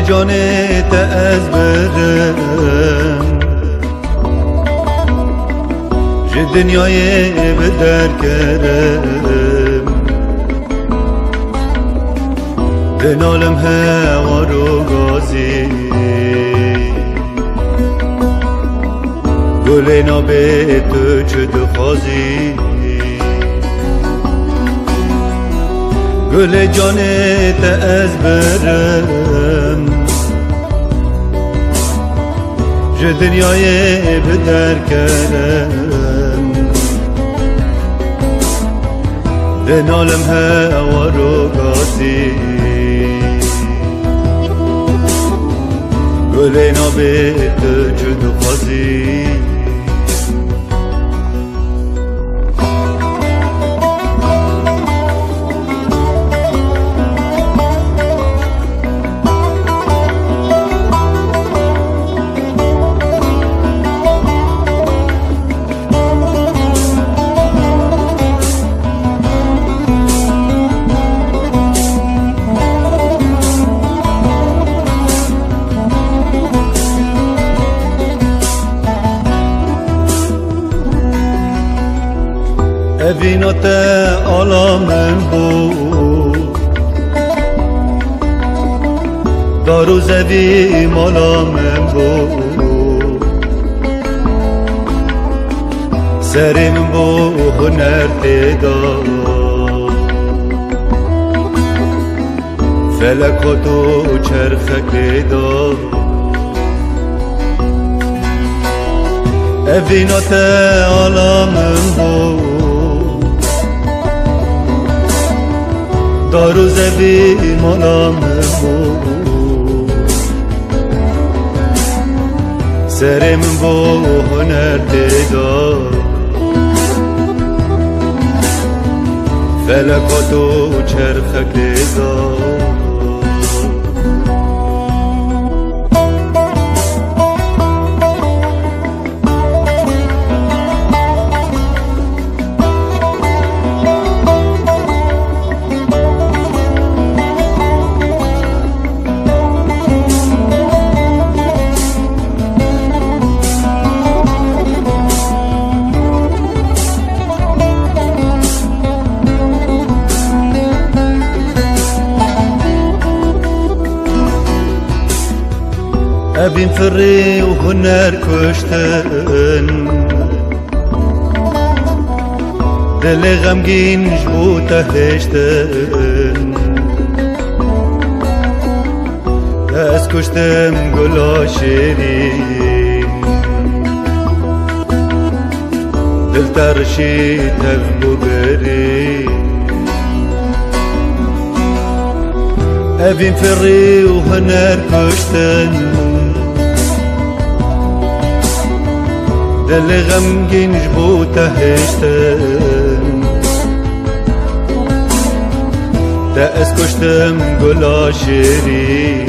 جانت از برم جه دنیای بدر کرم دنالم هوار و گازی گل نابه تو چه دخوازی گل جانت از برم جه دنیای بدر کرم دنالم هوار و گازی گل نابه تو چه دخوازی evinote alamın bu daruz evim alamın bu serim bu hüner teda felek otu çerxek teda evinote alamın bu دارو زبی مالام بو سرم بو هنر دیدا فلکاتو چرخک دیدا Evin fırri u hüner kuştun Dili gamgin jbu tehiştun Ez kuştum gula şirin Dil terşi tevbu birin Evin fırri u hüner kuştun دل غمگین جبو تهشتم تا از کشتم گلا شیرین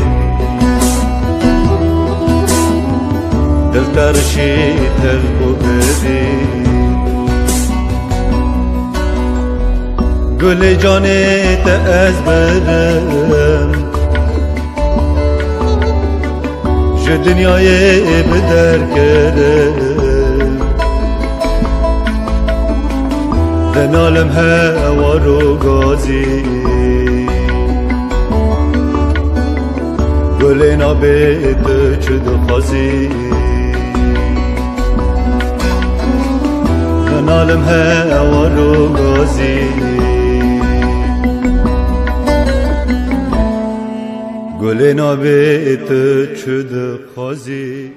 دل ترشی تغبو برین گل جانت از برم جه دنیای بدر کرم دنالم هوار و گازی گل نابه تو چه دخوازی دنالم هوار و گازی گل نابه تو چه دخوازی